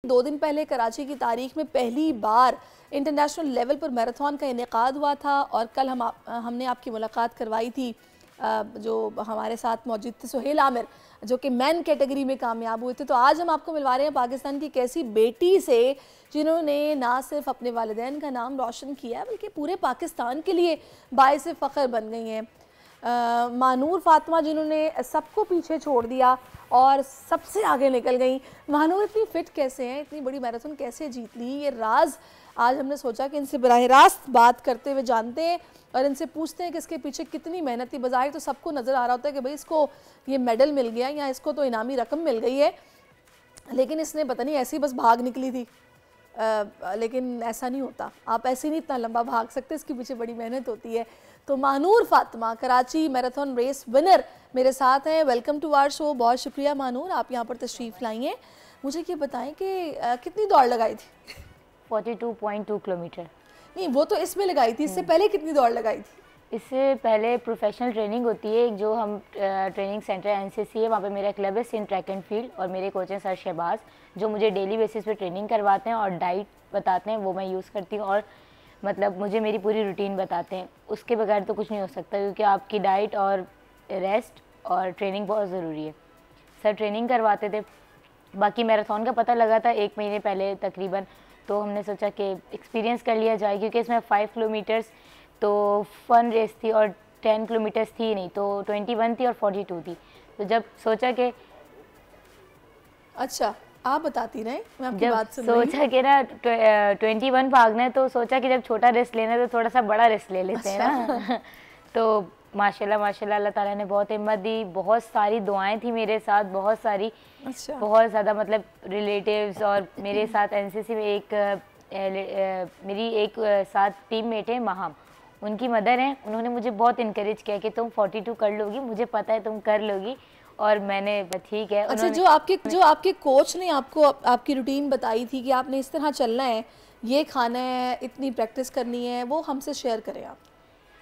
2 दिन पहले कराची की तारीख में पहली बार इंटरनेशनल लेवल पर मैराथन का इनेकाद हुआ था और कल हमने आपकी मुलाकात करवाई थी। जो हमारे साथ मौजूद थे सुहेल आमिर, जो कि मैन कैटेगरी में कामयाब हुए थे। तो आज हम आपको मिलवा रहे हैं पाकिस्तान की एक ऐसी बेटी से जिन्होंने ना सिर्फ अपने वालिदैन का नाम रोशन किया बल्कि पूरे पाकिस्तान के लिए बाइस फ़ख्र बन गई हैं। मानूर फातिमा, जिन्होंने सबको पीछे छोड़ दिया और सबसे आगे निकल गई। मानूर इतनी फिट कैसे हैं, इतनी बड़ी मैराथन कैसे जीत ली, ये राज आज हमने सोचा कि इनसे बराह रास्त बात करते हुए जानते हैं और इनसे पूछते हैं कि इसके पीछे कितनी मेहनत थी। बज़ाहिर तो सबको नज़र आ रहा होता है कि भाई इसको ये मेडल मिल गया या इसको तो इनामी रकम मिल गई है, लेकिन इसने पता नहीं ऐसी बस भाग निकली थी। लेकिन ऐसा नहीं होता, आप ऐसे नहीं इतना लंबा भाग सकते, इसके पीछे बड़ी मेहनत होती है। तो Mahnoor Fatima, Karachi marathon race winner, मेरे साथ हैं। Welcome to our show. बहुत शुक्रिया मानूर, आप यहाँ पर तशरीफ़ लाई हैं। मुझे ये बताएं कि कितनी दौड़ लगाई थी? 42.2 किलोमीटर। नहीं, वो तो इसमें लगाई थी, इससे पहले कितनी दौड़ लगाई थी? इससे पहले प्रोफेशनल ट्रेनिंग होती है, जो हम ट्रेनिंग सेंटर एनसीसी है, वहाँ पे मेरा क्लब है सिंध ट्रैक एंड फील्ड, और मेरे कोच हैं सर शहबाज, जो मुझे डेली बेसिस पे ट्रेनिंग करवाते हैं और डाइट बताते हैं, वो मैं यूज़ करती हूँ। और मतलब मुझे मेरी पूरी रूटीन बताते हैं। उसके बगैर तो कुछ नहीं हो सकता, क्योंकि आपकी डाइट और रेस्ट और ट्रेनिंग बहुत ज़रूरी है। सर ट्रेनिंग करवाते थे। बाकी मैराथन का पता लगा था 1 महीने पहले तकरीबन, तो हमने सोचा कि एक्सपीरियंस कर लिया जाए, क्योंकि इसमें 5 किलोमीटर्स तो फन रेस थी और 10 किलोमीटर्स थी नहीं, तो 21 थी और 42 थी। तो जब सोचा कि अच्छा, आप बताती रहे, मैं आपकी बात सुन रही हूं। सोचा कि ना 21 भागना है, तो सोचा कि जब छोटा रेस लेना है तो थोड़ा सा बड़ा रेस ले लेते हैं ना। तो माशाल्लाह माशाल्लाह अल्लाह ताला ने बहुत हिम्मत दी, बहुत सारी दुआएं थी मेरे साथ, बहुत सारी। अच्छा। बहुत ज़्यादा, मतलब रिलेटिव्स और मेरे साथ एनसीसी में मेरी एक साथ टीममेट है महाम, उनकी मदर हैं, उन्होंने मुझे बहुत इनकरेज किया कि तुम 42 कर लोगी, मुझे पता है तुम कर लोगी। और मैंने ठीक है। अच्छा, जो आपके कोच ने आपको आपकी रूटीन बताई थी कि आपने इस तरह चलना है, ये खाना है, इतनी प्रैक्टिस करनी है, वो हमसे शेयर करें आप।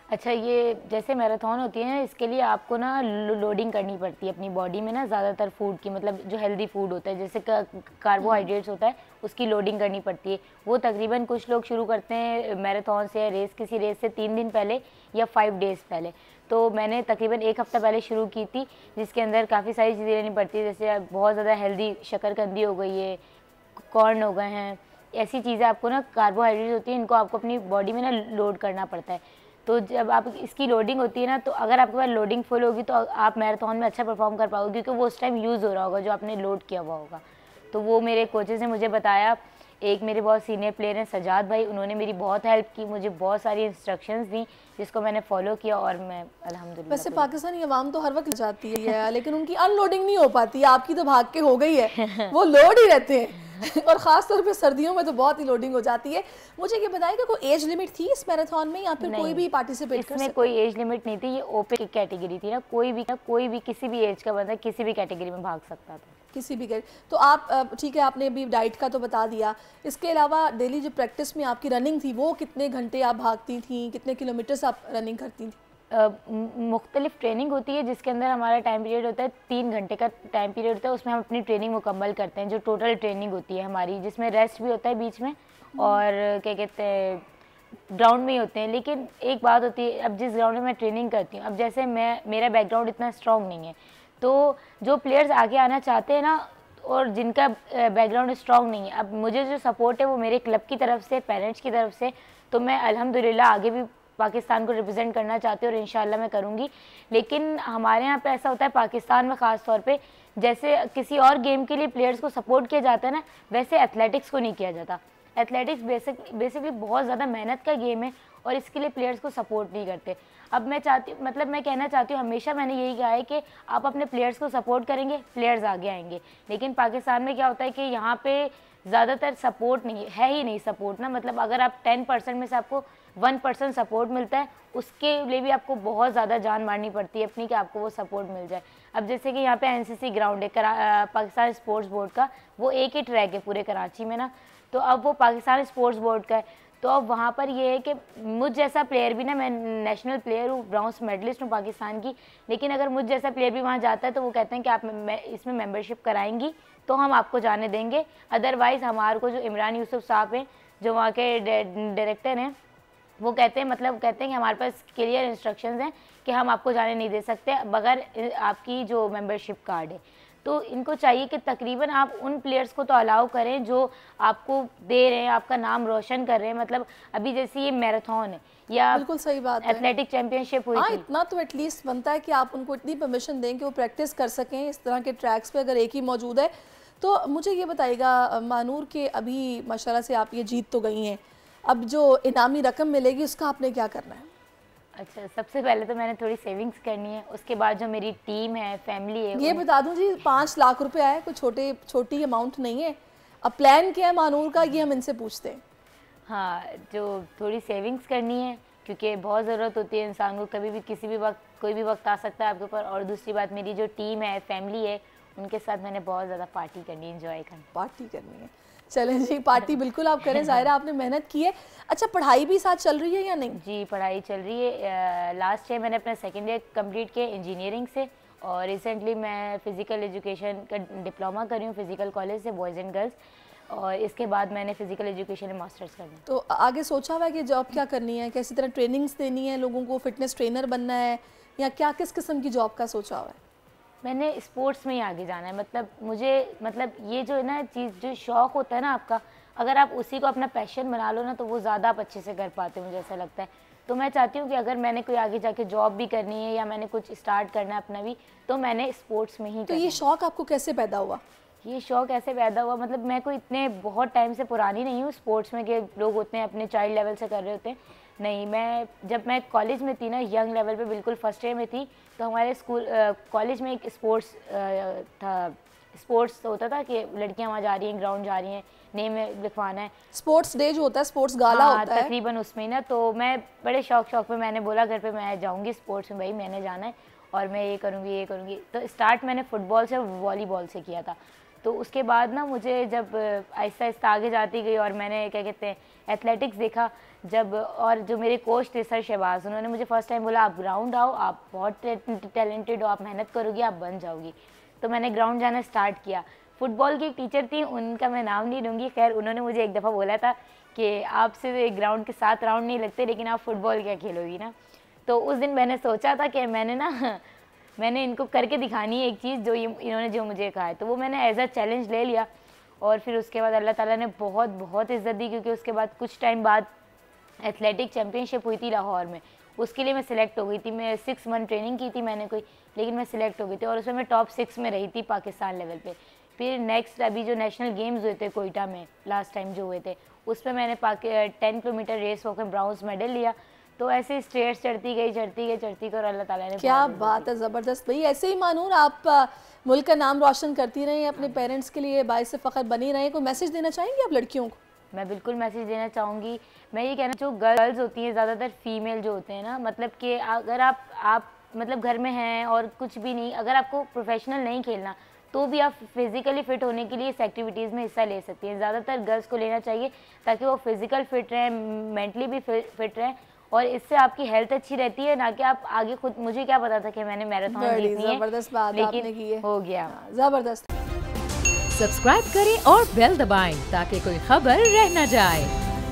अच्छा, ये जैसे मैराथन होती है ना, इसके लिए आपको ना लोडिंग करनी पड़ती है अपनी बॉडी में ना, ज़्यादातर फूड की, मतलब जो हेल्दी फूड होता है, जैसे कार्बोहाइड्रेट्स होता है, उसकी लोडिंग करनी पड़ती है। वो तकरीबन कुछ लोग शुरू करते हैं मैराथन से या किसी रेस से 3 दिन पहले या 5 डेज़ पहले। तो मैंने तकरीबन 1 हफ़्ता पहले शुरू की थी, जिसके अंदर काफ़ी सारी चीज़ें लेनी पड़ती है, जैसे बहुत ज़्यादा हेल्दी शकरकंदी हो गई है, कॉर्न हो गए हैं, ऐसी चीज़ें आपको ना कार्बोहाइड्रेट होती है, इनको आपको अपनी बॉडी में ना लोड करना पड़ता है। तो जब आप इसकी लोडिंग होती है ना, तो अगर आपके पास लोडिंग फुल होगी तो आप मैराथन में अच्छा परफॉर्म कर पाओगे, क्योंकि वो उस टाइम यूज़ हो रहा होगा जो आपने लोड किया हुआ होगा। तो वो मेरे कोचेज़ ने मुझे बताया। एक मेरे बहुत सीनियर प्लेयर हैं सजाद भाई, उन्होंने मेरी बहुत हेल्प की, मुझे बहुत सारी इंस्ट्रक्शंस दी, जिसको मैंने फॉलो किया और मैं अल्हम्दुलिल्लाह। वैसे पाकिस्तानी अवाम तो हर वक्त जाती है लेकिन उनकी अनलोडिंग नहीं हो पाती। आपकी तो भाग के हो गई है, वो लोड ही रहते हैं और ख़ास तौर पे सर्दियों में तो बहुत ही लोडिंग हो जाती है। मुझे ये बताइए कि कोई एज लिमिट थी इस मैराथन में या फिर कोई भी पार्टिसिपेट कर सकता? इसमें कोई एज लिमिट नहीं थी, ये ओपन की कैटेगरी थी ना, कोई भी किसी भी एज का बंदा किसी भी कैटेगरी में भाग सकता था, किसी भी तो आप ठीक है, आपने अभी डाइट का तो बता दिया, इसके अलावा डेली जो प्रैक्टिस में आपकी रनिंग थी, वो कितने घंटे आप भागती थी, कितने किलोमीटर्स आप रनिंग करती थी? मुख्तलिफ ट्रेनिंग होती है, जिसके अंदर हमारा टाइम पीरियड होता है 3 घंटे का टाइम पीरियड होता है, उसमें हम अपनी ट्रेनिंग मुकम्मल करते हैं, जो टोटल ट्रेनिंग होती है हमारी, जिसमें रेस्ट भी होता है बीच में और क्या कहते हैं ग्राउंड में ही होते हैं। लेकिन एक बात होती है, अब जिस ग्राउंड में मैं ट्रेनिंग करती हूँ, अब जैसे मेरा बैकग्राउंड इतना स्ट्रॉन्ग नहीं है, तो जो प्लेयर्स आगे आना चाहते हैं ना और जिनका बैकग्राउंड स्ट्रॉन्ग नहीं है, अब मुझे जो सपोर्ट है वो मेरे क्लब की तरफ से, पेरेंट्स की तरफ से, तो मैं अल्हम्दुलिल्लाह आगे भी पाकिस्तान को रिप्रेजेंट करना चाहती हूँ और इंशाल्लाह मैं करूँगी। लेकिन हमारे यहाँ पे ऐसा होता है पाकिस्तान में ख़ास तौर पे, जैसे किसी और गेम के लिए प्लेयर्स को सपोर्ट किया जाता है ना, वैसे एथलेटिक्स को नहीं किया जाता। एथलेटिक्स बेसिकली बहुत ज़्यादा मेहनत का गेम है और इसके लिए प्लेयर्स को सपोर्ट नहीं करते। अब मैं कहना चाहती हूँ, हमेशा मैंने यही कहा है कि आप अपने प्लेयर्स को सपोर्ट करेंगे, प्लेयर्स आगे आएंगे। लेकिन पाकिस्तान में क्या होता है कि यहाँ पे ज़्यादातर सपोर्ट नहीं है ही नहीं सपोर्ट ना, मतलब अगर आप 10% में से आपको 1% सपोर्ट मिलता है, उसके लिए भी आपको बहुत ज़्यादा जान मारनी पड़ती है अपनी कि आपको वो सपोर्ट मिल जाए। अब जैसे कि यहाँ पे एनसीसी ग्राउंड है पाकिस्तान स्पोर्ट्स बोर्ड का, वो एक ही ट्रैक है पूरे कराची में ना, तो अब वो पाकिस्तान स्पोर्ट्स बोर्ड का है, तो अब वहाँ पर ये है कि मुझ जैसा प्लेयर भी ना, मैं नेशनल प्लेयर हूँ, ब्रॉन्ज मेडलिस्ट हूँ पाकिस्तान की, लेकिन अगर मुझ जैसा प्लेयर भी वहाँ जाता है तो वो कहते हैं कि आप इसमें मेंबरशिप कराएंगी तो हम आपको जाने देंगे, अदरवाइज़ हमारे को जो इमरान यूसुफ साहब हैं जो वहाँ के डायरेक्टर हैं, वो कहते हैं कि हमारे पास क्लियर इंस्ट्रक्शंस हैं कि हम आपको जाने नहीं दे सकते बगैर आपकी जो मेंबरशिप कार्ड है। तो इनको चाहिए कि तकरीबन आप उन प्लेयर्स को तो अलाउ करें जो आपको दे रहे हैं, आपका नाम रोशन कर रहे हैं। मतलब अभी जैसे ये मैराथन है या बिल्कुल सही बात है, एथलेटिक चैंपियनशिप हुई थी, इतना तो एटलीस्ट बनता है कि आप उनको इतनी परमिशन दें कि वो प्रैक्टिस कर सकें इस तरह के ट्रैक्स पे, अगर एक ही मौजूद है। तो मुझे ये बताइएगा मानूर के अभी माशाल्लाह से आप ये जीत तो गई हैं, अब जो इनामी रकम मिलेगी उसका आपने क्या करना है? अच्छा, सबसे पहले तो मैंने थोड़ी सेविंग्स करनी है, उसके बाद जो मेरी टीम है, फैमिली है, ये बता दूं जी 5 लाख रुपए आए, कोई छोटी अमाउंट नहीं है। अब प्लान क्या है मानूर का, ये हम इनसे पूछते हैं। हाँ, जो थोड़ी सेविंग्स करनी है क्योंकि बहुत ज़रूरत होती है इंसान को, कभी भी किसी भी वक्त कोई भी वक्त आ सकता है आपके ऊपर। और दूसरी बात, मेरी जो टीम है, फैमिली है, उनके साथ मैंने बहुत ज़्यादा पार्टी करनी है, एंजॉय करनी, पार्टी करनी है। चलें जी, पार्टी बिल्कुल आप करें, ज़ाहिर है आपने मेहनत की है। अच्छा, पढ़ाई भी साथ चल रही है या नहीं? जी, पढ़ाई चल रही है। लास्ट ईयर मैंने अपना सेकेंड ईयर कंप्लीट किया इंजीनियरिंग से, और रिसेंटली मैं फ़िज़िकल एजुकेशन का डिप्लोमा कर रही हूँ फ़िज़िकल कॉलेज से, बॉयज़ एंड गर्ल्स, और इसके बाद मैंने फ़िज़िकल एजुकेशन में मास्टर्स करना है। तो आगे सोचा हुआ है कि जॉब क्या करनी है, कैसी तरह ट्रेनिंग्स देनी है लोगों को, फिटनेस ट्रेनर बनना है, या क्या किस किस्म की जॉब का सोचा हुआ है? मैंने स्पोर्ट्स में ही आगे जाना है। मतलब ये जो है ना चीज़, जो शौक़ होता है ना आपका, अगर आप उसी को अपना पैशन बना लो ना तो वो ज़्यादा आप अच्छे से कर पाते हो, मुझे ऐसा लगता है। तो मैं चाहती हूँ कि अगर मैंने कोई आगे जाके जॉब भी करनी है या मैंने कुछ स्टार्ट करना है अपना भी, तो मैंने स्पोर्ट्स में ही तो ये शौक़ आपको कैसे पैदा हुआ? ये शौक़ ऐसे पैदा हुआ, मतलब मैं कोई इतने बहुत टाइम से पुरानी नहीं हूँ स्पोर्ट्स में कि लोग होते हैं अपने चाइल्ड लेवल से कर रहे होते हैं। नहीं, जब मैं कॉलेज में थी ना, यंग लेवल पे बिल्कुल फर्स्ट ईयर में थी, तो हमारे स्कूल कॉलेज में एक स्पोर्ट्स होता था कि लड़कियां वहाँ जा रही हैं, ग्राउंड जा रही हैं, नेम लिखवाना है, स्पोर्ट्स डे जो होता है, स्पोर्ट्स गाला होता है तकरीबन उसमें ना। तो मैं बड़े शौक में मैंने बोला घर पे मैं जाऊँगी स्पोर्ट्स में, भाई मैंने जाना है और मैं ये करूँगी। तो स्टार्ट मैंने फ़ुटबॉल से और वॉलीबॉल से किया था। तो उसके बाद ना मुझे जब आहिस्ता आहिस्ता आगे जाती गई और मैंने क्या कहते हैं एथलेटिक्स देखा जब, और जो मेरे कोच थे सर शहबाज, उन्होंने मुझे फर्स्ट टाइम बोला आप ग्राउंड आओ, आप बहुत टैलेंटेड हो, आप मेहनत करोगी आप बन जाओगी। तो मैंने ग्राउंड जाना स्टार्ट किया। फुटबॉल की एक टीचर थी, उनका मैं नाम नहीं लूँगी, खैर उन्होंने मुझे एक दफ़ा बोला था कि आपसे ग्राउंड के 7 राउंड नहीं लगते, लेकिन आप फुटबॉल क्या खेलोगी ना। तो उस दिन मैंने सोचा था कि मैंने इनको करके दिखानी है एक चीज़ जो इन्होंने जो मुझे कहा है। तो वो मैंने एज अ चैलेंज ले लिया, और फिर उसके बाद अल्लाह ताला ने बहुत इज़्ज़त दी, क्योंकि उसके बाद कुछ टाइम बाद एथलेटिक चैम्पियनशिप हुई थी लाहौर में, उसके लिए मैं सिलेक्ट हो गई थी। मैं 6 मंथ ट्रेनिंग की थी मैंने कोई, लेकिन मैं सिलेक्ट हो गई थी और उसमें मैं टॉप 6 में रही थी पाकिस्तान लेवल पे। फिर नेक्स्ट अभी जो नेशनल गेम्स हुए थे कोयटा में लास्ट टाइम जो हुए थे, उसमें मैंने 10 किलोमीटर रेस वॉक में ब्राउन्स मेडल लिया। तो ऐसे स्टेयर्स चढ़ती गई और अल्लाह ताला ने, क्या बात है, ज़बरदस्त भाई। ऐसे ही मानूर आप मुल्क का नाम रोशन करती रहें, अपने पेरेंट्स के लिए बाइस फ़ख्र बनी रहें। कोई मैसेज देना चाहेंगे आप लड़कियों को? मैं बिल्कुल मैसेज देना चाहूँगी। मैं ये कहना, जो गर्ल्स होती हैं ज़्यादातर फीमेल जो होते हैं ना, मतलब कि अगर आप मतलब घर में हैं और कुछ भी नहीं, अगर आपको प्रोफेशनल नहीं खेलना तो भी आप फिज़िकली फ़िट होने के लिए इस एक्टिविटीज़ में हिस्सा ले सकती हैं। ज़्यादातर गर्ल्स को लेना चाहिए ताकि वो फिज़िकल फ़िट रहें, मेंटली भी फ़िट रहें, और इससे आपकी हेल्थ अच्छी रहती है, ना कि आप आगे खुद, मुझे क्या पता था कि मैंने मैराथन जीतनी है, ज़बरदस्त बात आपने की है, हो गया। ज़बरदस्त। सब्सक्राइब करें और बेल दबाएं ताकि कोई खबर रह न जाए।